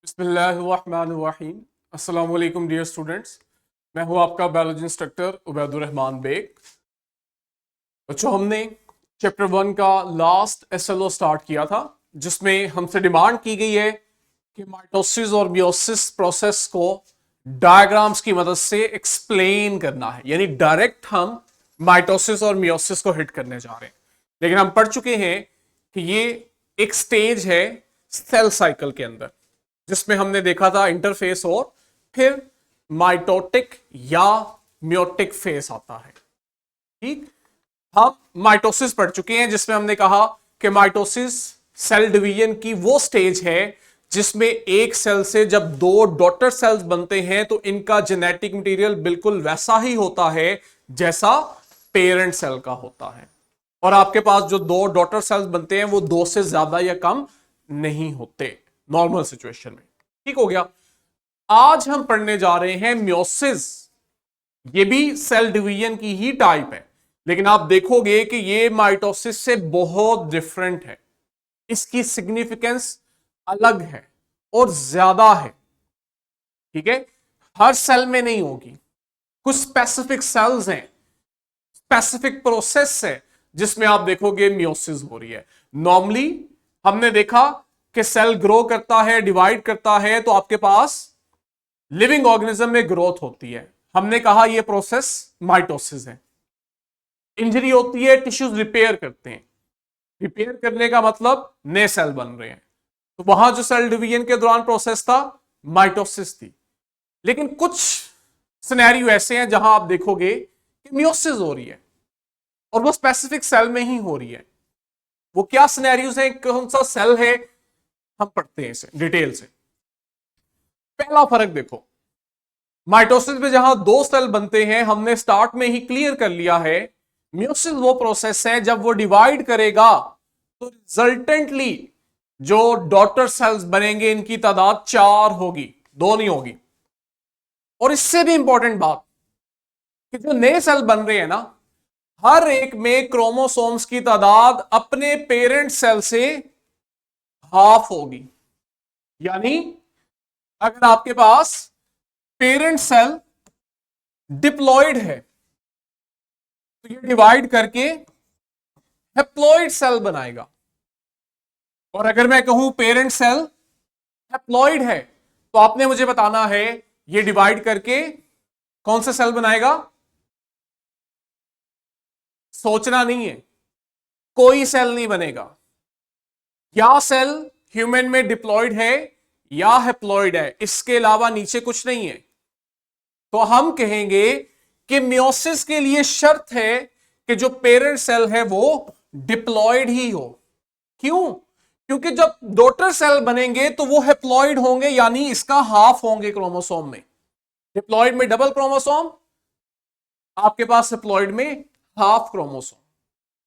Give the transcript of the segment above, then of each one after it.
बिस्मिल्लाहिर्रहमानिर्रहीम। अस्सलाम वालेकुम डियर स्टूडेंट्स, मैं हूं आपका बायोलॉजी इंस्ट्रक्टर उबैदुर रहमान बेग। बच्चों, हमने चैप्टर 1 का लास्ट एसएलओ स्टार्ट किया था, जिसमें हमसे डिमांड की गई है कि माइटोसिस और मियोसिस प्रोसेस को डायग्राम्स की मदद से एक्सप्लेन करना है। यानी डायरेक्ट हम माइटोसिस और मियोसिस को हिट करने जा रहे हैं, लेकिन हम पढ़ चुके हैं कि ये एक स्टेज है सेल साइकिल के अंदर, जिसमें हमने देखा था इंटरफेस और फिर माइटोटिक या मियोटिक फेस आता है। ठीक, हम माइटोसिस पढ़ चुके हैं, जिसमें हमने कहा कि माइटोसिस सेल डिवीजन की वो स्टेज है जिसमें एक सेल से जब दो डॉटर सेल्स बनते हैं तो इनका जेनेटिक मटेरियल बिल्कुल वैसा ही होता है जैसा पेरेंट सेल का होता है, और आपके पास जो दो डॉटर सेल्स बनते हैं वो दो से ज्यादा या कम नहीं होते नॉर्मल सिचुएशन में। ठीक हो गया। आज हम पढ़ने जा रहे हैं मियोसिस। ये भी सेल डिवीजन की ही टाइप है, लेकिन आप देखोगे कि ये माइटोसिस से बहुत डिफरेंट है। इसकी सिग्निफिकेंस अलग है और ज्यादा है। ठीक है, हर सेल में नहीं होगी, कुछ स्पेसिफिक सेल्स हैं, स्पेसिफिक प्रोसेस है जिसमें आप देखोगे मियोसिस हो रही है। नॉर्मली हमने देखा कि सेल ग्रो करता है, डिवाइड करता है, तो आपके पास लिविंग ऑर्गेनिज्म में ग्रोथ होती है। हमने कहा यह प्रोसेस माइटोसिस है। इंजरी होती है, टिश्यूज रिपेयर करते हैं। रिपेयर करने का मतलब नए सेल बन रहे हैं, तो वहां जो सेल डिवीजन के दौरान प्रोसेस था माइटोसिस थी। लेकिन कुछ सिनेरियो ऐसे हैं जहां आप देखोगे कि मियोसिस हो रही है और वो स्पेसिफिक सेल में ही हो रही है। वो क्या सिनेरियोज हैं, कौन सा सेल है, हम पढ़ते हैं इसे डिटेल से। पहला फर्क देखो, माइटोसिस में जहां दो सेल बनते हैं हमने स्टार्ट में ही क्लियर कर लिया है। मियोसिस वो प्रोसेस है जब वो डिवाइड करेगा तो रिजल्टेंटली जो डॉटर सेल्स बनेंगे इनकी तादाद 4 होगी, 2 नहीं होगी। और इससे भी इंपॉर्टेंट बात कि जो नए सेल बन रहे हैं ना, हर एक में क्रोमोसोम्स की तादाद अपने पेरेंट सेल से हाफ होगी। यानी अगर आपके पास पेरेंट सेल डिप्लॉयड है तो ये डिवाइड करके हैप्लॉयड सेल बनाएगा, और अगर मैं कहूं पेरेंट सेल हैप्लॉयड है तो आपने मुझे बताना है ये डिवाइड करके कौन सा सेल बनाएगा। सोचना नहीं है, कोई सेल नहीं बनेगा। या सेल ह्यूमन में डिप्लॉयड है या हैप्लॉयड है, इसके अलावा नीचे कुछ नहीं है। तो हम कहेंगे कि मियोसिस के लिए शर्त है कि जो पेरेंट सेल है वो डिप्लॉयड ही हो। क्यों? क्योंकि जब डॉटर सेल बनेंगे तो वो हैप्लॉयड होंगे, यानी इसका हाफ होंगे क्रोमोसोम में। डिप्लॉयड में डबल क्रोमोसोम, आपके पास हैप्लॉयड में हाफ क्रोमोसोम।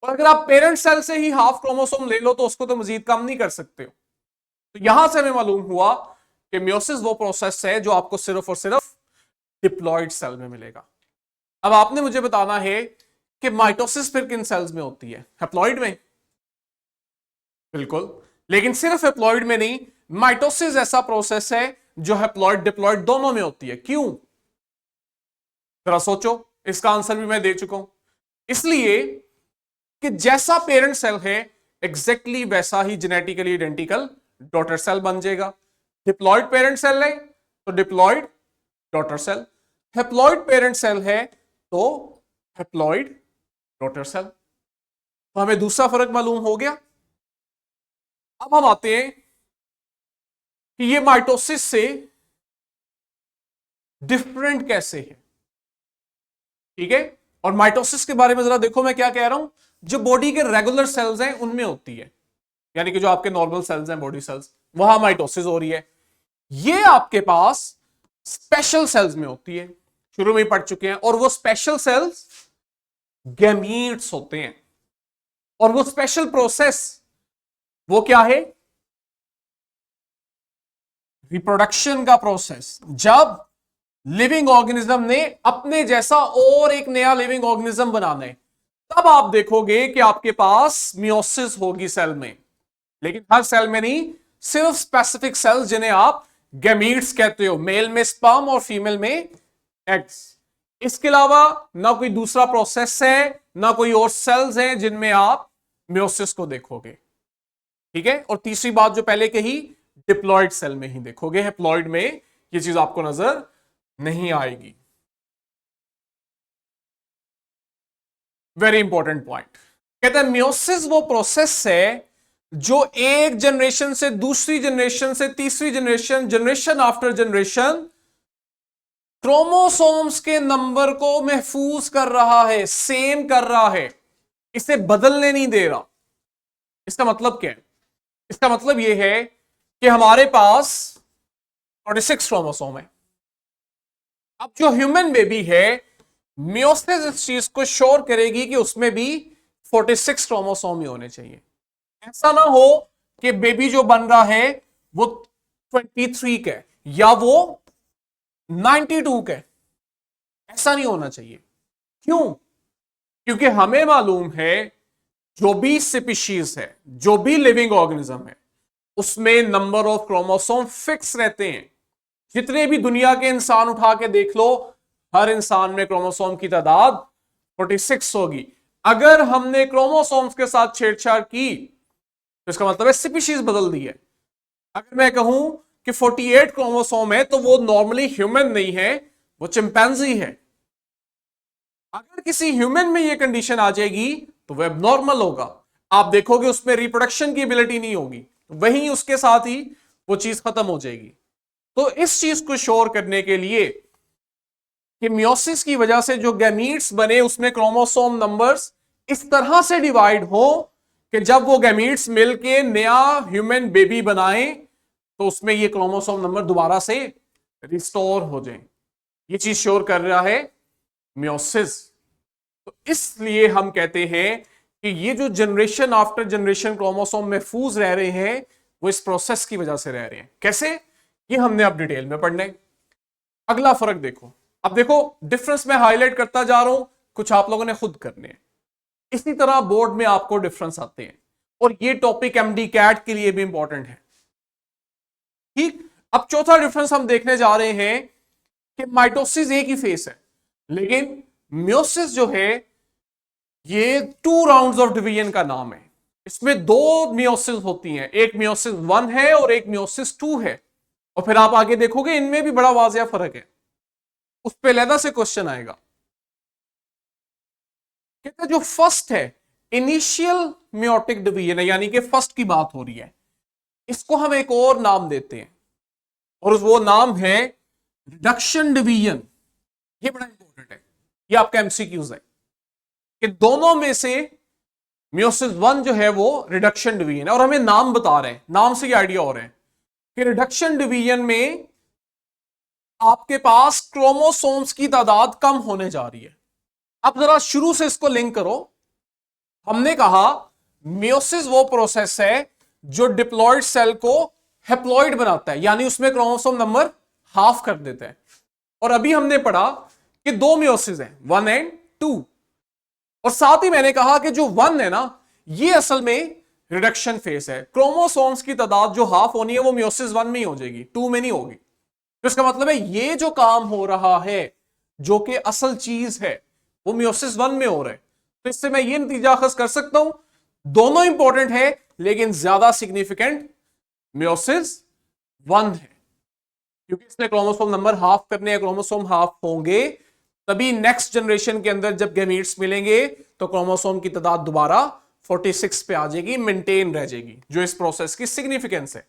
और अगर आप पेरेंट सेल से ही हाफ क्रोमोसोम ले लो तो उसको तो मजीद कम नहीं कर सकते हो। तो यहां से हमें मालूम हुआ कि मियोसिस वो प्रोसेस है जो आपको सिर्फ और सिर्फ डिप्लॉयड सेल में मिलेगा। अब आपने मुझे बताना है कि माइटोसिस फिर किन सेल्स में होती है? हैप्लॉयड में, बिल्कुल, लेकिन सिर्फ हैप्लॉयड में नहीं। माइटोसिस ऐसा प्रोसेस है जो हैप्लॉयड डिप्लॉयड दोनों में होती है। क्यों? जरा सोचो, इसका आंसर भी मैं दे चुका हूं। इसलिए कि जैसा पेरेंट सेल है एग्जैक्टली वैसा ही जेनेटिकली आइडेंटिकल डॉटर सेल बन जाएगा। डिप्लॉयड पेरेंट सेल है तो diploid daughter cell, haploid parent cell है तो हैप्लॉयड डॉटर सेल। तो हमें दूसरा फर्क मालूम हो गया। अब हम आते हैं कि ये माइटोसिस से डिफरेंट कैसे है। ठीक है, और माइटोसिस के बारे में जरा देखो मैं क्या कह रहा हूं। जो बॉडी के रेगुलर सेल्स हैं उनमें होती है, यानी कि जो आपके नॉर्मल सेल्स हैं, बॉडी सेल्स, वहां माइटोसिस हो रही है। ये आपके पास स्पेशल सेल्स में होती है, शुरू में ही पढ़ चुके हैं। और वो स्पेशल सेल्स गैमीट्स होते हैं, और वो स्पेशल प्रोसेस वो क्या है? रिप्रोडक्शन का प्रोसेस। जब लिविंग ऑर्गेनिज्म ने अपने जैसा और एक नया लिविंग ऑर्गेनिज्म बनाना है, तब आप देखोगे कि आपके पास मियोसिस होगी सेल में। लेकिन हर सेल में नहीं, सिर्फ स्पेसिफिक सेल्स जिन्हें आप गैमीट्स कहते हो, मेल में स्पर्म और फीमेल में एग्स। इसके अलावा ना कोई दूसरा प्रोसेस है, ना कोई और सेल्स हैं जिनमें आप मियोसिस को देखोगे। ठीक है, और तीसरी बात जो पहले कही, डिप्लॉयड सेल में ही देखोगे, हैप्लॉयड में ये चीज आपको नजर नहीं आएगी। Very important point. कहते हैं मियोसिस वो प्रोसेस है जो एक जनरेशन से दूसरी जनरेशन से तीसरी generation, generation after generation chromosomes के नंबर को महफूज कर रहा है, सेम कर रहा है, इसे बदलने नहीं दे रहा। इसका मतलब क्या है? इसका मतलब यह है कि हमारे पास 46 क्रोमोसोम है। अब जो ह्यूमन बेबी है, मियोसिस इस चीज को श्योर करेगी कि उसमें भी 46 क्रोमोसोम ही होने चाहिए। ऐसा ना हो कि बेबी जो बन रहा है वो 23 का है या वो 92 का है। ऐसा नहीं होना चाहिए। क्यों? क्योंकि हमें मालूम है जो भी स्पीशीज है, जो भी लिविंग ऑर्गेनिज्म है, उसमें नंबर ऑफ क्रोमोसोम फिक्स रहते हैं। जितने भी दुनिया के इंसान उठा के देख लो, हर इंसान में क्रोमोसोम की तादाद 46 होगी। अगर हमने क्रोमोसोम्स के साथ छेड़छाड़ की तो इसका मतलब है स्पीशीज बदल दी है। अगर मैं कहूं कि 48 क्रोमोसोम है तो वो नॉर्मली ह्यूमन नहीं है, वो चिंपैंजी है। अगर किसी ह्यूमन में ये कंडीशन आ जाएगी तो वह एबनॉर्मल होगा। आप देखोगे उसमें रिप्रोडक्शन की एबिलिटी नहीं होगी, तो वहीं उसके साथ ही वो चीज खत्म हो जाएगी। तो इस चीज को श्योर करने के लिए कि मियोसिस की वजह से जो गैमीट्स बने उसमें क्रोमोसोम नंबर्स इस तरह से डिवाइड हो कि जब वो गैमीट्स मिलके नया ह्यूमन बेबी बनाए तो उसमें ये क्रोमोसोम नंबर दोबारा से रिस्टोर हो जाए, ये चीज श्योर कर रहा है मियोसिस। तो इसलिए हम कहते हैं कि ये जो जनरेशन आफ्टर जनरेशन क्रोमोसोम महफूज रह रहे हैं वो इस प्रोसेस की वजह से रह रहे हैं। कैसे? ये हमने अब डिटेल में पढ़ना है। अगला फर्क देखो। अब देखो डिफरेंस मैं हाईलाइट करता जा रहा हूं, कुछ आप लोगों ने खुद करने हैं। इसी तरह बोर्ड में आपको डिफरेंस आते हैं और ये टॉपिक एमडी कैट के लिए भी इंपॉर्टेंट है। ठीक, अब चौथा डिफरेंस हम देखने जा रहे हैं कि माइटोसिस एक ही फेस है, लेकिन मियोसिस जो है ये 2 राउंड्स ऑफ डिवीजन का नाम है। इसमें 2 मियोसिस होती हैं, एक मियोसिस 1 है और एक मियोसिस 2 है। और फिर आप आगे देखोगे इनमें भी बड़ा वाजिया फर्क है, उस पर अलग से क्वेश्चन आएगा। कहते हैं जो फर्स्ट है इनिशियल मियोटिक डिवीजन है, यानी कि फर्स्ट की बात हो रही है, इसको हम एक और नाम देते हैं और वो नाम है रिडक्शन डिवीजन। ये बड़ा इंपॉर्टेंट है, ये आपका एमसीक्यूज है कि दोनों में से मियोसिस 1 जो है वो रिडक्शन डिवीजन है। और हमें नाम बता रहे हैं, नाम से ये आइडिया हो रहा है कि रिडक्शन डिवीजन में आपके पास क्रोमोसोम्स की तादाद कम होने जा रही है। अब जरा शुरू से इसको लिंक करो। हमने कहा मियोसिस वो प्रोसेस है जो डिप्लॉयड सेल को हैप्लॉयड बनाता है, यानी उसमें क्रोमोसोम नंबर हाफ कर देता है। और अभी हमने पढ़ा कि 2 मियोसिस हैं, 1 एंड 2। और साथ ही मैंने कहा कि जो 1 है ना, ये असल में रिडक्शन फेस है। क्रोमोसोम्स की तादाद जो हाफ होनी है वो मियोसिस 1 में ही हो जाएगी, 2 में नहीं होगी। तो इसका मतलब है ये जो काम हो रहा है जो कि असल चीज है वो मियोसिस 1 में हो रहा है। तो इससे मैं ये नतीजा अखज कर सकता हूं दोनों इंपॉर्टेंट है, लेकिन ज्यादा सिग्निफिकेंट मियोसिस 1 है, क्योंकि इसने क्रोमोसोम नंबर हाफ करने हैं। क्रोमोसोम हाफ होंगे तभी नेक्स्ट जनरेशन के अंदर जब गैमीट्स मिलेंगे तो क्रोमोसोम की तादाद दोबारा 46 पे आ जाएगी, मेंटेन रह जाएगी, जो इस प्रोसेस की सिग्निफिकेंस है।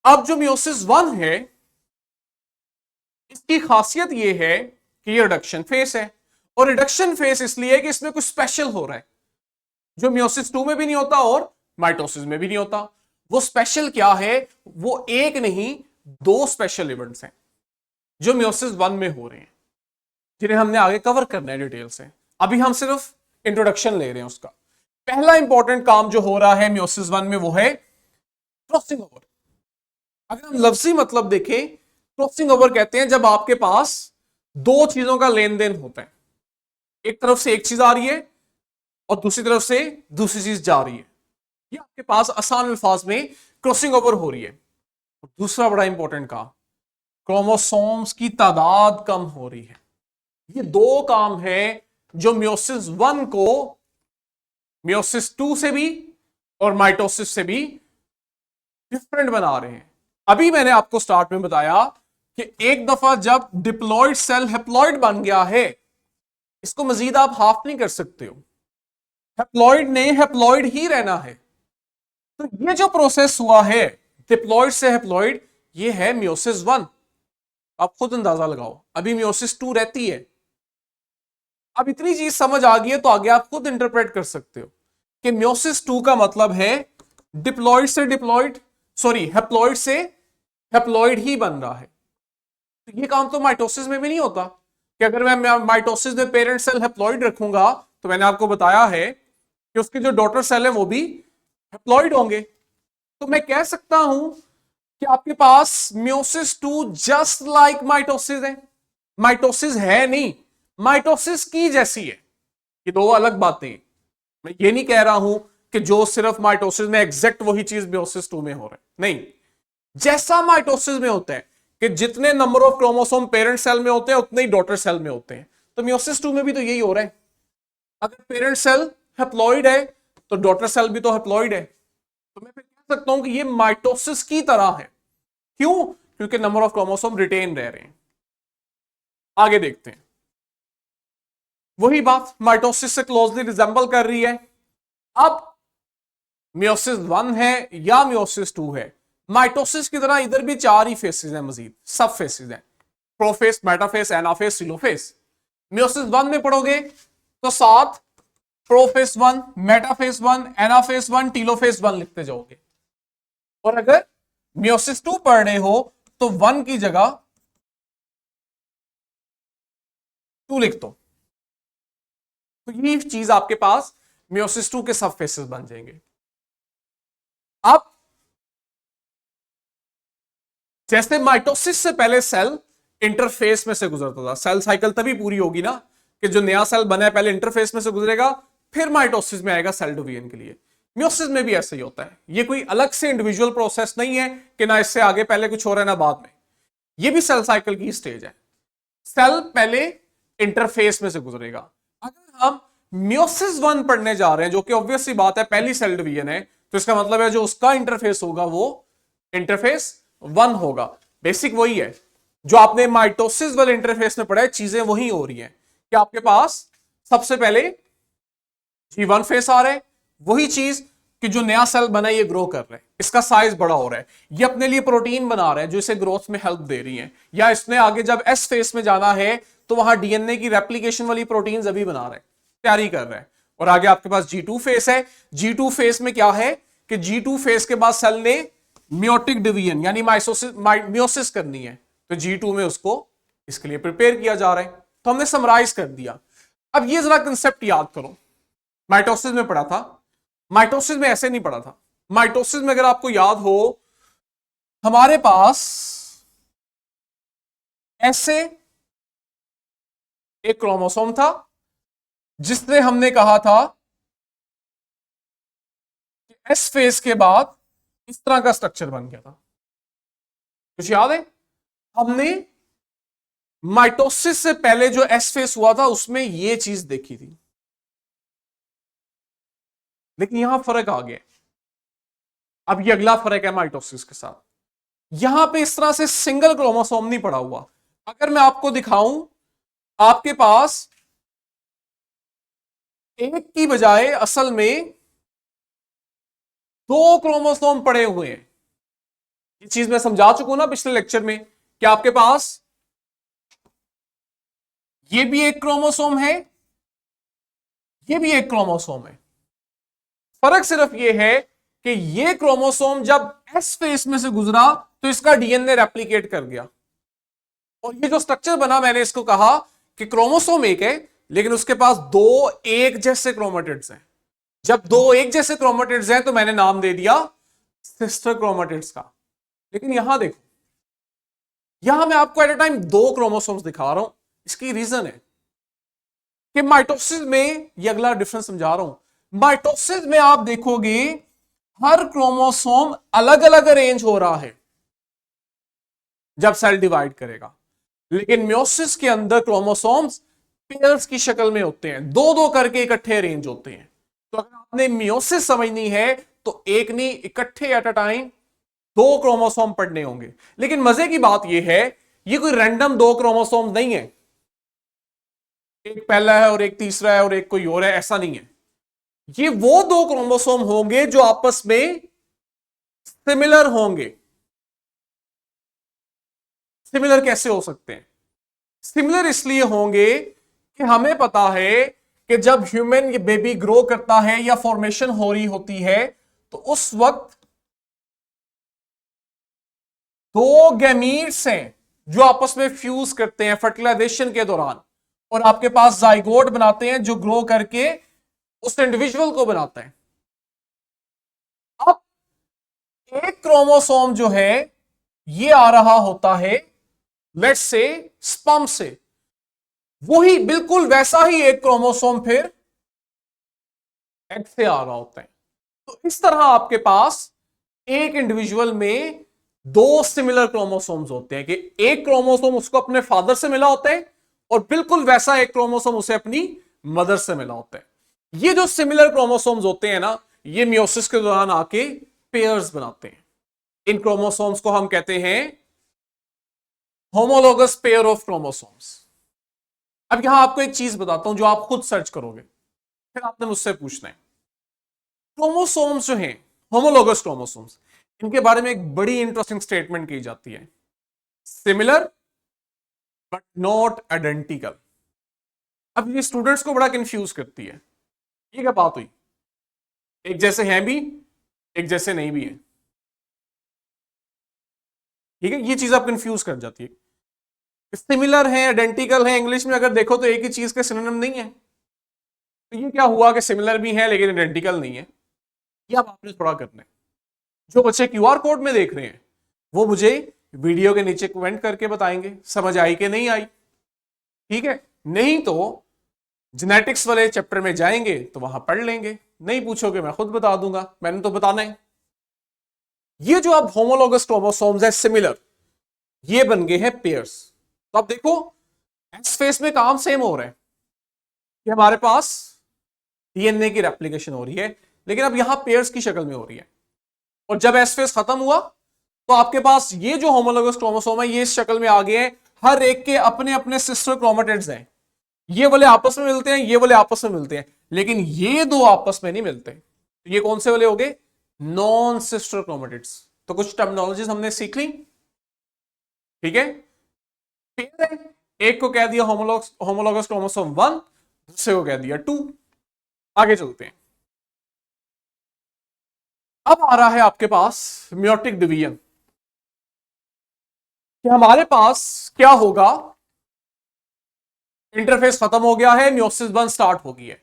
अब जो मियोसिस 1 है इसकी खासियत यह है कि ये रिडक्शन फेस है, और रिडक्शन फेस इसलिए कि इसमें कुछ स्पेशल हो रहा है जो मियोसिस 2 में भी नहीं होता और माइटोसिस में भी नहीं होता। वो स्पेशल क्या है? वो एक नहीं 2 स्पेशल इवेंट्स हैं जो मियोसिस 1 में हो रहे हैं, जिन्हें हमने आगे कवर करना है डिटेल से। अभी हम सिर्फ इंट्रोडक्शन ले रहे हैं उसका। पहला इंपॉर्टेंट काम जो हो रहा है मियोसिस 1 में वो है क्रॉसिंग ओवर। अगर हम लफ्जी मतलब देखें, क्रॉसिंग ओवर कहते हैं जब आपके पास 2 चीजों का लेन देन होता है, एक तरफ से एक चीज आ रही है और दूसरी तरफ से दूसरी चीज जा रही है। ये आपके पास आसान अल्फाज में क्रॉसिंग ओवर हो रही है। दूसरा बड़ा इंपॉर्टेंट काम, क्रोमोसोम्स की तादाद कम हो रही है। ये दो काम है जो मियोसिस 1 को मियोसिस 2 से भी और माइटोसिस से भी डिफरेंट बना रहे हैं। अभी मैंने आपको स्टार्ट में बताया कि एक दफा जब डिप्लॉयड सेल हैप्लॉयड बन गया है, इसको मजीद आप हाफ नहीं कर सकते हो। हैप्लॉयड ने हैप्लॉयड ही रहना है। तो ये जो प्रोसेस हुआ है डिप्लॉयड से हैप्लॉयड, ये है मियोसिस 1। आप खुद अंदाजा लगाओ, अभी मियोसिस 2 रहती है। अब इतनी चीज समझ आ गई है तो आगे आप खुद इंटरप्रेट कर सकते हो कि मियोसिस 2 का मतलब है डिप्लॉयड से डिप्लॉयड, सॉरी हैप्लॉयड से हैप्लॉयड ही बन रहा है। तो ये काम तो माइटोसिस में भी नहीं होता कि अगर मैं माइटोसिस में पेरेंट सेल हैप्लॉयड रखूंगा तो मैंने आपको बताया है कि उसके जो डॉटर सेल है वो भी हैप्लॉयड होंगे। तो मैं कह सकता हूं कि आपके पास मियोसिस 2 जस्ट लाइक माइटोसिस है। माइटोसिस है नहीं, माइटोसिस की जैसी है। ये दो अलग बातें हैं। मैं ये नहीं कह रहा हूं कि जो सिर्फ माइटोसिस में एग्जैक्ट वही चीज मियोसिस 2 में हो रहा है, नहीं। जैसा माइटोसिस में होता है कि जितने number of chromosome parent cell में होते हैं उतने ही डॉटर सेल में होते हैं, तो मियोसिस 2 में भी तो यही हो रहा है। अगर पेरेंट सेल हैप्लॉइड है तो डॉटर सेल भी तो हैप्लॉइड है। तो मैं फिर कह सकता हूं कि ये माइटोसिस की तरह है। क्यों? क्योंकि नंबर ऑफ क्रोमोसोम रिटेन रह रहे हैं। आगे देखते हैं, वही बात माइटोसिस से क्लोजली रिजेंबल कर रही है। अब मियोसिस 1 है या मियोसिस 2 है, माइटोसिस की तरह इधर भी 4 ही फेसेस हैं, मजीद सब फेसेस हैं, प्रोफेस, मेटाफेस, एनाफेस, टेलोफेस। मियोसिस 1 में पढ़ोगे तो 7 प्रोफेस 1, मेटाफेस 1, एनाफेस 1, टेलोफेस 1 लिखते जाओगे। और अगर मियोसिस 2 पढ़ रहे हो तो 1 की जगह 2 लिख दो। तो ये चीज आपके पास मियोसिस 2 के सब फेसेस बन जाएंगे। अब जैसे माइटोसिस से पहले सेल इंटरफेस में से गुजरता था, सेल साइकिल तभी पूरी होगी ना कि जो नया सेल बना है पहले इंटरफेस में से गुजरेगा, फिर माइटोसिस में आएगा सेल डिवीजन के लिए। मियोसिस में भी ऐसे ही होता है। ये कोई अलग से इंडिविजुअल प्रोसेस नहीं है कि ना इससे आगे पहले कुछ हो रहा है ना बाद में। ये भी सेल साइकिल की स्टेज है। सेल पहले इंटरफेस में से गुजरेगा। अगर हम मियोसिस 1 पढ़ने जा रहे हैं, जो कि ऑब्वियस सी बात है पहली सेल डिवीजन है, तो इसका मतलब है जो उसका इंटरफेस होगा वो इंटरफेस 1 होगा। बेसिक वही है जो आपने माइटोसिस वाले इंटरफेस में पढ़ा है, चीजें वही हो रही हैं कि आपके पास सबसे पहले G1 फेस आ रहा है, वही चीज कि जो नया सेल बना है ये ग्रो कर रहा है, इसका साइज बड़ा हो रहा है, ये अपने लिए प्रोटीन बना रहा है जो इसे ग्रोथ में हेल्प दे रही है, या इसने आगे जब एस फेस में जाना है तो वहां डीएनए की रेप्लिकेशन वाली प्रोटीन अभी बना रहा है, तैयारी कर रहा है। और आगे आपके पास G2 फेस है। G2 फेस में क्या है कि G2 फेस के बाद सेल ने मियोटिक डिवीजन यानी मियोसिस करनी है, तो G2 में उसको इसके लिए प्रिपेयर किया जा रहा है। तो हमने समराइज कर दिया। अब ये जरा कंसेप्ट याद करो, माइटोसिस में पढ़ा था, माइटोसिस में ऐसे नहीं पढ़ा था। माइटोसिस में अगर आपको याद हो, हमारे पास ऐसे एक क्रोमोसोम था जिसने हमने कहा था कि एस फेज के बाद इस तरह का स्ट्रक्चर बन गया था। कुछ याद है? हमने माइटोसिस से पहले जो एस फेज हुआ था उसमें यह चीज देखी थी, लेकिन यहां फर्क आ गया। अब ये अगला फर्क है माइटोसिस के साथ। यहां पे इस तरह से सिंगल क्रोमोसोम नहीं पड़ा हुआ। अगर मैं आपको दिखाऊं, आपके पास एक की बजाय असल में 2 क्रोमोसोम पड़े हुए हैं। ये चीज मैं समझा चुका हूं ना पिछले लेक्चर में कि आपके पास ये भी एक क्रोमोसोम है, ये भी एक क्रोमोसोम है। फर्क सिर्फ ये है कि ये क्रोमोसोम जब एस फेस में से गुजरा तो इसका डीएनए रेप्लिकेट कर गया, और ये जो स्ट्रक्चर बना मैंने इसको कहा कि क्रोमोसोम एक है लेकिन उसके पास 2 एक जैसे क्रोमेटिड्स हैं। जब 2 एक जैसे क्रोमेटिड्स हैं तो मैंने नाम दे दिया सिस्टर क्रोमेटिड्स का। लेकिन यहां देखो, यहां मैं आपको एट अ टाइम 2 क्रोमोसोम्स दिखा रहा हूं। इसकी रीजन है कि माइटोसिस में, ये अगला डिफरेंस समझा रहा हूं, माइटोसिस में आप देखोगे हर क्रोमोसोम अलग अलग अरेंज हो रहा है। जब सेल डिवाइड करेगा। लेकिन मियोसिस के अंदर क्रोमोसोम्स पेयर्स की शक्ल में होते हैं, दो दो करके इकट्ठे अरेंज होते हैं। तो अगर आपने मियोसिस समझनी है तो एक नहीं, इकट्ठे एट अ टाइम दो क्रोमोसोम पढ़ने होंगे। लेकिन मजे की बात यह है, ये कोई रैंडम दो क्रोमोसोम नहीं है, एक पहला है और एक तीसरा है और एक कोई और है, ऐसा नहीं है। ये वो दो क्रोमोसोम होंगे जो आपस में सिमिलर होंगे। सिमिलर कैसे हो सकते हैं? सिमिलर इसलिए होंगे कि हमें पता है कि जब ह्यूमन ये बेबी ग्रो करता है या फॉर्मेशन हो रही होती है तो उस वक्त दो गैमीट्स हैं जो आपस में फ्यूज करते हैं फर्टिलाइजेशन के दौरान, और आपके पास जाइगोट बनाते हैं जो ग्रो करके उस इंडिविजुअल को बनाता है। अब एक क्रोमोसोम जो है ये आ रहा होता है लेट्स से स्पर्म से, वही बिल्कुल वैसा ही एक क्रोमोसोम फिर एग से आ रहा होता है। तो इस तरह आपके पास एक इंडिविजुअल में दो सिमिलर क्रोमोसोम्स होते हैं कि एक क्रोमोसोम उसको अपने फादर से मिला होता है और बिल्कुल वैसा एक क्रोमोसोम उसे अपनी मदर से मिला होता है। ये जो सिमिलर क्रोमोसोम्स होते हैं ना, ये मियोसिस के दौरान आके पेयर्स बनाते हैं। इन क्रोमोसोम्स को हम कहते हैं होमोलोगस पेयर ऑफ क्रोमोसोम्स। अब यहां आपको एक चीज बताता हूं जो आप खुद सर्च करोगे, फिर आपने मुझसे पूछना है। क्रोमोसोम्स जो हैं होमोलोगस क्रोमोसोम्स, इनके बारे में एक बड़ी इंटरेस्टिंग स्टेटमेंट की जाती है, सिमिलर बट नॉट आइडेंटिकल। अब ये स्टूडेंट्स को बड़ा कंफ्यूज करती है, ये क्या बात हुई, एक जैसे हैं भी एक जैसे नहीं भी है। ठीक है, ये चीज आप कंफ्यूज कर जाती है। सिमिलर है आइडेंटिकल है, इंग्लिश में अगर देखो तो एक ही चीज के सिनोनिम नहीं है। तो ये क्या हुआ कि सिमिलर भी है लेकिन आइडेंटिकल नहीं है। ये अब आपने थोड़ा करना है। जो बच्चे क्यूआर कोड में देख रहे हैं वो मुझे वीडियो के नीचे कमेंट करके बताएंगे समझ आई कि नहीं आई। ठीक है, नहीं तो जेनेटिक्स वाले चैप्टर में जाएंगे तो वहां पढ़ लेंगे, नहीं पूछोगे मैं खुद बता दूंगा, मैंने तो बताना है। ये जो अब होमोलोगस क्रोमोसोम्स है सिमिलर, ये बन गए हैं पेयर्स। तो अब देखो एस फेस में काम सेम हो रहा है कि हमारे पास डीएनए की रेप्लिकेशन हो रही है, लेकिन अब यहां पेयर्स की शक्ल में हो रही है। और जब एस फेस खत्म हुआ तो आपके पास ये जो होमोलोगस क्रोमोसोम है ये इस शक्ल में आ गए हैं, हर एक के अपने अपने सिस्टर क्रोमेटिड्स हैं। ये वाले आपस में मिलते हैं, ये वाले आपस में मिलते हैं, लेकिन ये दो आपस में नहीं मिलते। तो ये कौन से वाले हो गए? Non sister chromatids. तो कुछ टर्मिनोलॉजीज हमने सीख ली। ठीक है, पेयर है, एक को कह दिया होमोलोगस क्रोमोसोम 1, दूसरे को कह दिया 2। आगे चलते हैं। अब आ रहा है आपके पास मियोटिक डिवीजन, कि हमारे पास क्या होगा, इंटरफेस खत्म हो गया है, मियोसिस 1 स्टार्ट हो गई है।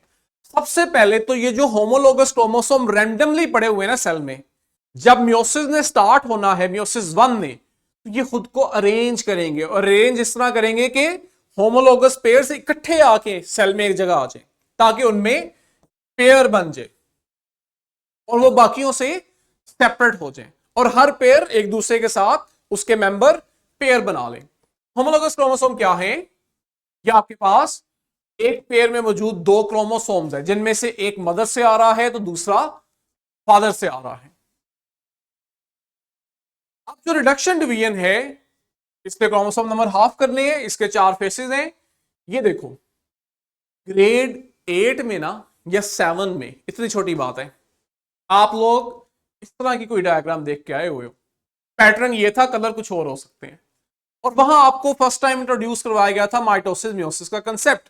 सबसे पहले तो ये जो होमोलोगस क्रोमोसोम रैंडमली पड़े हुए ना सेल में, जब मियोसिस ने स्टार्ट होना है मियोसिस 1 ने, तो ये खुद को अरेंज करेंगे, और अरेंज इस तरह करेंगे कि होमोलोगस पेयर से इकट्ठे आके सेल में एक जगह आ जाए ताकि उनमें पेयर बन जाए और वो बाकियों से सेपरेट हो जाए, और हर पेयर एक दूसरे के साथ उसके मेंबर पेयर बना ले। होमोलोगस क्रोमोसोम क्या है? ये आपके पास एक पेयर में मौजूद दो क्रोमोसोम्स है जिनमें से एक मदर से आ रहा है तो दूसरा फादर से आ रहा है। अब जो रिडक्शन डिवीजन है, इसके क्रोमोसोम नंबर हाफ करने हैं, इसके 4 फेसेस हैं। ये देखो ग्रेड 8 में ना या 7 में, इतनी छोटी बात है, आप लोग इस तरह की कोई डायग्राम देख के आए हुए हो, पैटर्न ये था, कलर कुछ और हो सकते हैं, और वहां आपको फर्स्ट टाइम इंट्रोड्यूस करवाया गया था माइटोसिस मियोसिस का कंसेप्ट,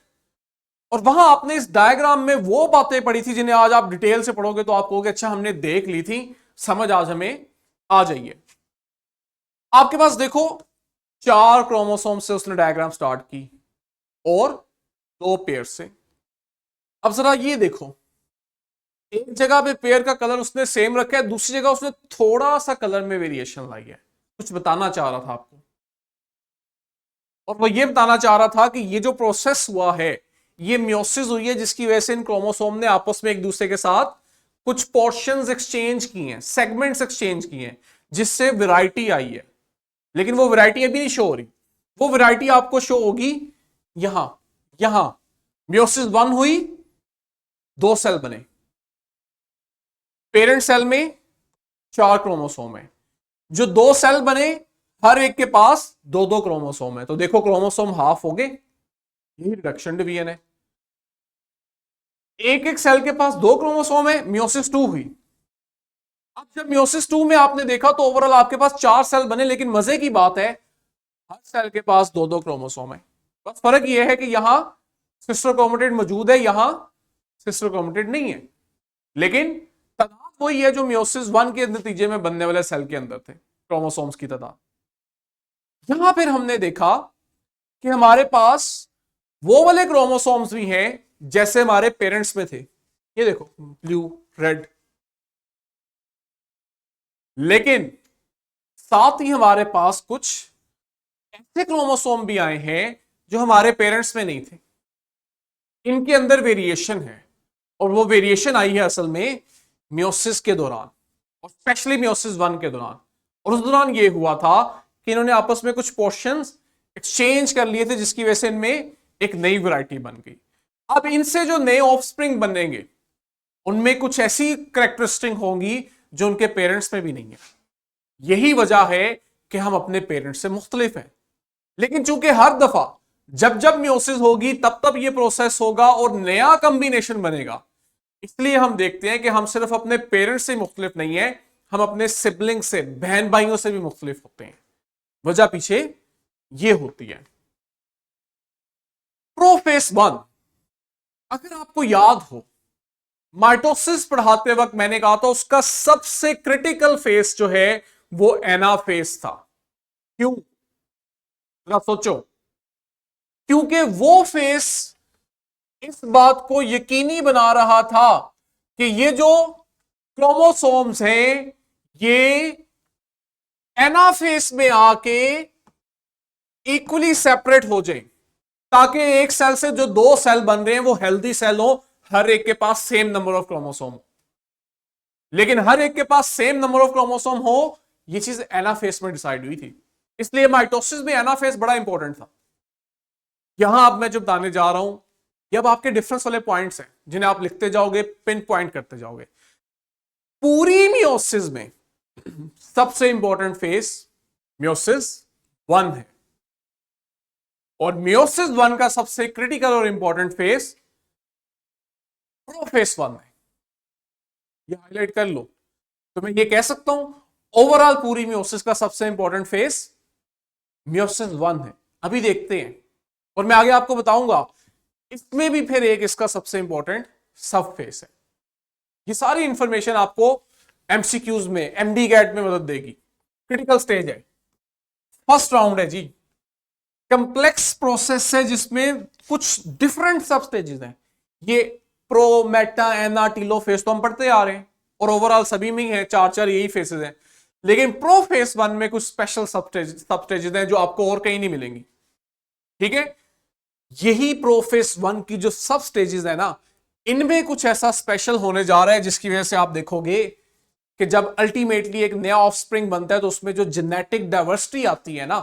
और वहां आपने इस डायग्राम में वो बातें पढ़ी थी जिन्हें आज आप डिटेल से पढ़ोगे तो आप कहोगे अच्छा हमने देख ली थी, समझ आज हमें आ जाइए। आपके पास देखो 4 क्रोमोसोम से उसने डायग्राम स्टार्ट की और 2 पेयर से। अब जरा ये देखो, एक जगह पे पेयर का कलर उसने सेम रखा है, दूसरी जगह उसने थोड़ा सा कलर में वेरिएशन लाई है, कुछ बताना चाह रहा था आपको, और वो ये बताना चाह रहा था कि ये जो प्रोसेस हुआ है ये मियोसिस हुई है जिसकी वजह से इन क्रोमोसोम ने आपस में एक दूसरे के साथ कुछ पोर्शंस एक्सचेंज किए हैं, सेगमेंट्स एक्सचेंज किए हैं, जिससे वैरायटी आई है। लेकिन वो वैरायटी अभी नहीं शो हो रही। वो वैरायटी आपको शो होगी यहां। यहां मियोसिस 1 हुई, 2 सेल बने, पेरेंट सेल में 4 क्रोमोसोम है, जो 2 सेल बने हर एक के पास 2-2 क्रोमोसोम है, तो देखो क्रोमोसोम हाफ हो गए, यही रिडक्शन डिवीजन है। एक एक सेल के पास 2 क्रोमोसोम है, मियोसिस 2 हुई। अब जब मियोसिस 2 में आपने देखा तो ओवरऑल आपके पास 4 सेल बने, लेकिन मजे की बात है हर सेल के पास 2-2 क्रोमोसोम है। बस फर्क यह है कि यहां सिस्टर क्रोमेटिड मौजूद है, यहां सिस्टर क्रोमेटिड नहीं है, लेकिन तादाद वही है जो मियोसिस 1 के नतीजे में बनने वाले सेल के अंदर थे, क्रोमोसोम्स की तादाद। यहां फिर हमने देखा कि हमारे पास वो वाले क्रोमोसोम्स भी हैं जैसे हमारे पेरेंट्स में थे, ये देखो ब्लू रेड, लेकिन साथ ही हमारे पास कुछ ऐसे क्रोमोसोम भी आए हैं जो हमारे पेरेंट्स में नहीं थे, इनके अंदर वेरिएशन है, और वो वेरिएशन आई है असल में मियोसिस के दौरान, और स्पेशली मियोसिस 1 के दौरान। और उस दौरान ये हुआ था कि इन्होंने आपस में कुछ पोर्शंस एक्सचेंज कर लिए थे, जिसकी वजह से इनमें एक नई वैरायटी बन गई। अब इनसे जो नए ऑफस्प्रिंग बनेंगे उनमें कुछ ऐसी कैरेक्टरिस्टिक होंगी जो उनके पेरेंट्स में भी नहीं है। यही वजह है कि हम अपने पेरेंट्स से मुख्तलिफ हैं। लेकिन चूंकि हर दफा जब जब मियोसिस होगी तब तब ये प्रोसेस होगा और नया कॉम्बिनेशन बनेगा, इसलिए हम देखते हैं कि हम सिर्फ अपने पेरेंट्स से मुख्तलिफ नहीं है, हम अपने सिबलिंग से, बहन भाइयों से भी मुख्तलिफ होते हैं। वजह पीछे ये होती है। प्रोफेस 1, अगर आपको याद हो माइटोसिस पढ़ाते वक्त मैंने कहा था उसका सबसे क्रिटिकल फेस जो है वो एनाफेस था। क्यों? जरा सोचो। क्योंकि वो फेस इस बात को यकीनी बना रहा था कि ये जो क्रोमोसोम्स हैं ये एनाफेस में आके इक्वली सेपरेट हो जाए, ताकि एक सेल से जो 2 सेल बन रहे हैं वो हेल्दी सेल हो, हर एक के पास सेम नंबर ऑफ क्रोमोसोम। लेकिन हर एक के पास सेम नंबर ऑफ क्रोमोसोम हो, ये चीज एनाफेस में डिसाइड हुई थी। इसलिए माइटोसिस में एनाफेस बड़ा इंपॉर्टेंट था। यहां अब मैं जो बताने जा रहा हूं ये अब आपके डिफरेंस वाले पॉइंट्स हैं जिन्हें आप लिखते जाओगे, पिन पॉइंट करते जाओगे। पूरी मियोसिस में सबसे इंपॉर्टेंट फेस मियोसिस 1 है, और मियोसिस 1 का सबसे क्रिटिकल और इंपॉर्टेंट फेस प्रोफेस 1 है। ये हाईलाइट कर लो, तो मैं ये कह सकता हूं ओवरऑल पूरी मियोसिस का सबसे इंपॉर्टेंट फेस मियोसिस 1 है। अभी देखते हैं, और मैं आगे आपको बताऊंगा इसमें भी फिर एक इसका सबसे इंपॉर्टेंट सब फेस है। ये सारी इंफॉर्मेशन आपको एमसीक्यूज में, एमडी गैट में मदद देगी। क्रिटिकल स्टेज है, फर्स्ट राउंड है जी, कंप्लेक्स प्रोसेस है जिसमें कुछ डिफरेंट सब स्टेजेस हैं। ये प्रो, मेटा, एना, टीलोफेस तो हम पढ़ते आ रहे हैं, और ओवरऑल सभी में ही है, 4-4 यही फेसेस हैं। लेकिन प्रो फेस 1 में कुछ स्पेशल सब स्टेजेस हैं जो आपको और कहीं नहीं मिलेंगी। ठीक है, यही प्रोफेस 1 की जो सब स्टेजेस है ना, इनमें कुछ ऐसा स्पेशल होने जा रहा है जिसकी वजह से आप देखोगे कि जब अल्टीमेटली एक नया ऑफस्प्रिंग बनता है तो उसमें जो जेनेटिक डाइवर्सिटी आती है ना,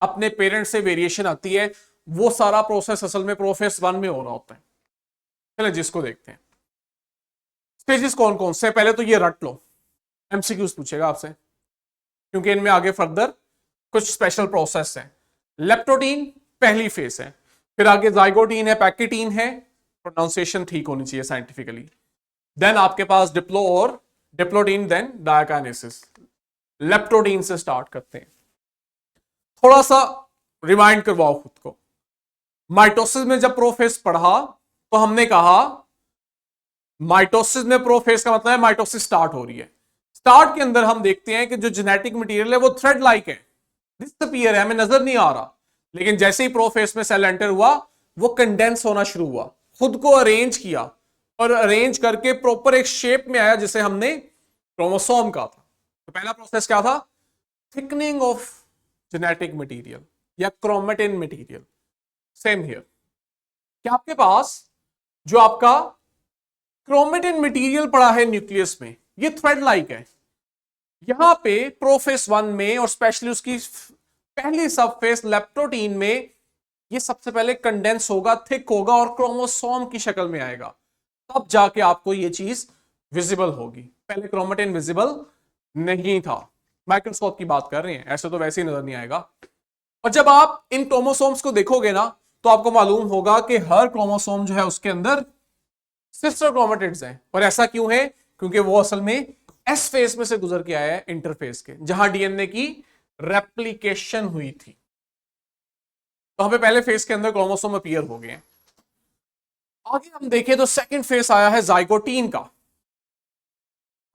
अपने पेरेंट्स से वेरिएशन आती है, वो सारा प्रोसेस असल में प्रोफेस 1 में हो रहा होता है। चलिए जिसको देखते हैं स्टेजेस कौन कौन से। पहले तो ये रट लो, एमसीक्यूज पूछेगा आपसे, क्योंकि इनमें आगे फर्दर कुछ स्पेशल प्रोसेस है। लेप्टोटीन पहली फेस है, फिर आगे जाइगोटीन है, पैकेटीन है, प्रोनाउंसिएशन ठीक होनी चाहिए साइंटिफिकली। देन आपके पास डिप्लो और डिप्लोटीन, देन डायकाइनेसिस। लेप्टोटीन से स्टार्ट करते हैं। थोड़ा सा रिमाइंड करवाओ खुद को। माइटोसिस में जब प्रोफेस पढ़ा तो हमने कहा माइटोसिस में प्रोफेस का मतलब है माइटोसिस स्टार्ट हो रही है। स्टार्ट के अंदर हम देखते हैं कि जो जेनेटिक मटेरियल है वो थ्रेड लाइक है, डिसअपीयर है, हमें नजर नहीं आ रहा। लेकिन जैसे ही प्रोफेस में सेल एंटर हुआ वो कंडेंस होना शुरू हुआ, खुद को अरेंज किया, और अरेंज करके प्रॉपर एक शेप में आया जिसे हमने क्रोमोसोम कहा था। तो पहला प्रोसेस क्या था? थिकनिंग ऑफ जेनेटिक मटेरियल या क्रोमेटिन मटेरियल। सेम हियर, क्या आपके पास जो आपका क्रोमेटिन मटेरियल पड़ा है न्यूक्लियस में, ये थ्रेड लाइक है। यहां पे प्रोफेस 1 में और स्पेशली उसकी पहली सब फेस लेप्टोटीन में ये सबसे पहले कंडेंस होगा, थिक होगा और क्रोमोसोम की शक्ल में आएगा, तब जाके आपको ये चीज विजिबल होगी। पहले क्रोमेटिन विजिबल नहीं था। माइक्रोस्कोप की बात कर रहे हैं, ऐसे तो वैसे ही नजर नहीं आएगा। और जब आप इन क्रोमोसोम्स को देखोगे ना तो आपको मालूम होगा कि हर क्रोमोसोम जो है उसके अंदर सिस्टर क्रोमेटिड्स हैं। और ऐसा क्यों है? क्योंकि वो असल में एस फेज में से गुजर के आया है, इंटरफेस के, जहां डीएनए की रेप्लिकेशन हुई थी। तो हमें पहले फेज के अंदर क्रोमोसोम अपीयर हो गए हैं। आगे हम देखें तो सेकंड फेज आया है जाइगोटीन का।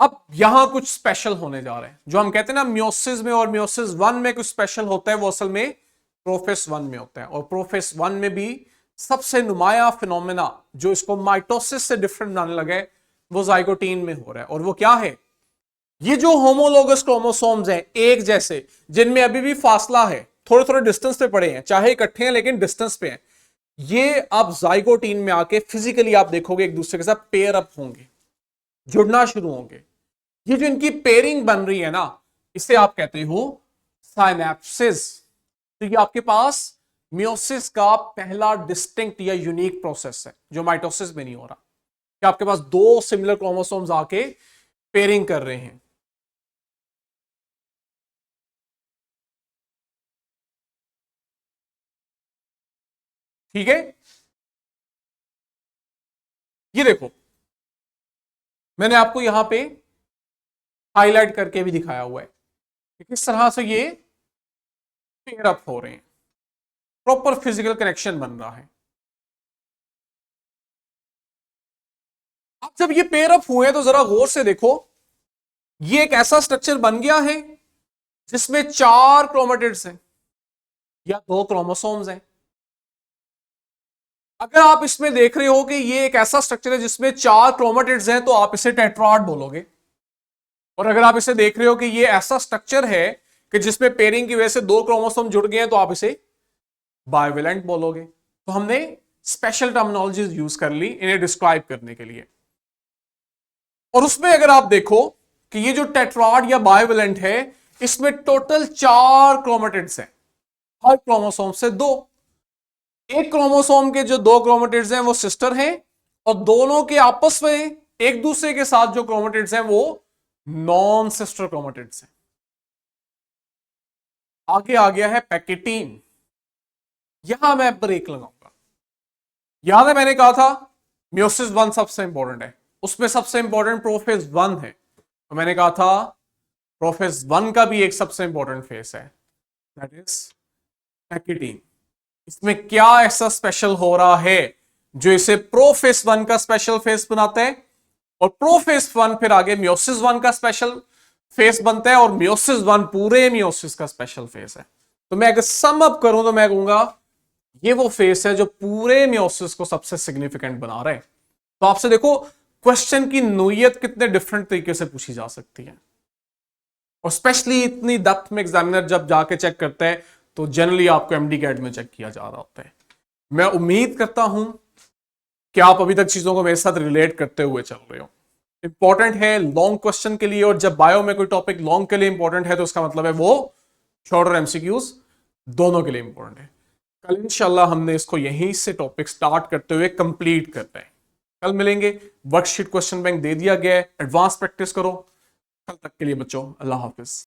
अब यहां कुछ स्पेशल होने जा रहे हैं। जो हम कहते हैं ना मियोसिस में और मियोसिस 1 में कुछ स्पेशल होता है, वो असल में प्रोफेस 1 में होता है। और प्रोफेस 1 में भी सबसे नुमाया फिनोमेना जो इसको माइटोसिस से डिफरेंट बनाने लगे वो जाइगोटीन में हो रहा है। और वो क्या है? ये जो होमोलोगस क्रोमोसोम्स हैं एक जैसे, जिनमें अभी भी फासला है, थोड़े थोड़े डिस्टेंस पे पड़े हैं, चाहे इकट्ठे हैं लेकिन डिस्टेंस पे हैं, ये अब जाइगोटीन में आके फिजिकली आप देखोगे एक दूसरे के साथ पेयर अप होंगे, जुड़ना शुरू होंगे। ये जो इनकी पेयरिंग बन रही है ना, इसे आप कहते हो साइनेप्सिस। तो ये आपके पास मियोसिस का पहला डिस्टिंक्ट या यूनिक प्रोसेस है जो माइटोसिस में नहीं हो रहा, कि आपके पास दो सिमिलर क्रोमोसोम्स आके पेयरिंग कर रहे हैं। ठीक है, ये देखो मैंने आपको यहां पे हाईलाइट करके भी दिखाया हुआ है कि किस तरह से ये पेयर अप हो रहे हैं, प्रॉपर फिजिकल कनेक्शन बन रहा है। अब जब ये पेयर अप हुए तो जरा गौर से देखो, ये एक ऐसा स्ट्रक्चर बन गया है जिसमें 4 क्रोमेटिड्स हैं या 2 क्रोमोसोम्स हैं। अगर आप इसमें देख रहे हो कि ये एक ऐसा स्ट्रक्चर है जिसमें 4 क्रोमेटिड्स हैं तो आप इसे टेट्राड बोलोगे। और अगर आप इसे देख रहे हो कि ये ऐसा स्ट्रक्चर है कि जिसमें पेयरिंग की वजह से 2 क्रोमोसोम जुड़ गए हैं तो आप इसे बाइवेलेंट बोलोगे। तो हमने स्पेशल टर्मिनोलॉजीज यूज कर ली इन्हें डिस्क्राइब करने के लिए। और उसमें अगर आप देखो कि ये जो टेट्राड या बाइवेलेंट है, इसमें टोटल 4 क्रोमेटिड्स हैं, हर क्रोमोसोम से 2। एक क्रोमोसोम के जो 2 क्रोमेटिड्स हैं वो सिस्टर हैं, और दोनों के आपस में एक दूसरे के साथ जो क्रोमेटिड्स हैं वो नॉन सिस्टर क्रोमेटिड्स हैं। आगे आ गया है पैकेटीन। यहां मैं ब्रेक लगाऊंगा। याद है मैंने कहा था मियोसिस 1 सबसे इंपॉर्टेंट है, उसमें सबसे इंपॉर्टेंट प्रोफेज 1 है। तो मैंने कहा था प्रोफेज 1 का भी एक सबसे इंपॉर्टेंट फेस है, दैट इज पैकेटीन। इसमें क्या ऐसा स्पेशल हो रहा है जो इसे प्रोफेज 1 का स्पेशल फेस बनाता है, और प्रोफेज 1 फिर आगे मियोसिस 1 का स्पेशल फेस बनता है, और मियोसिस 1 पूरे मियोसिस का स्पेशल फेस है। तो मैं अगर सम अप करूं तो मैं कहूंगा ये वो फेस है जो पूरे मियोसिस को सबसे सिग्निफिकेंट बना रहा है। तो आपसे देखो क्वेश्चन की नोयत कितने डिफरेंट तरीके से पूछी जा सकती है, और स्पेशली इतनी डेप्थ में एग्जामिनर जब जाके चेक करता है तो जनरली आपको एमडी कैट में चेक किया जा रहा होता है। मैं उम्मीद करता हूं कि आप अभी तक चीजों को मेरे साथ रिलेट करते हुए चल रहे हो। इंपॉर्टेंट है लॉन्ग क्वेश्चन के लिए, और जब बायो में कोई टॉपिक लॉन्ग के लिए इंपॉर्टेंट है तो उसका मतलब है वो शॉर्टर एमसीक्यूज दोनों के लिए इंपॉर्टेंट है। कल इंशाल्लाह हमने इसको यहीं से टॉपिक स्टार्ट करते हुए कंप्लीट करते हैं। कल मिलेंगे। वर्कशीट क्वेश्चन बैंक दे दिया गया है, एडवांस प्रैक्टिस करो। कल तक के लिए बच्चों अल्लाह हाफिज।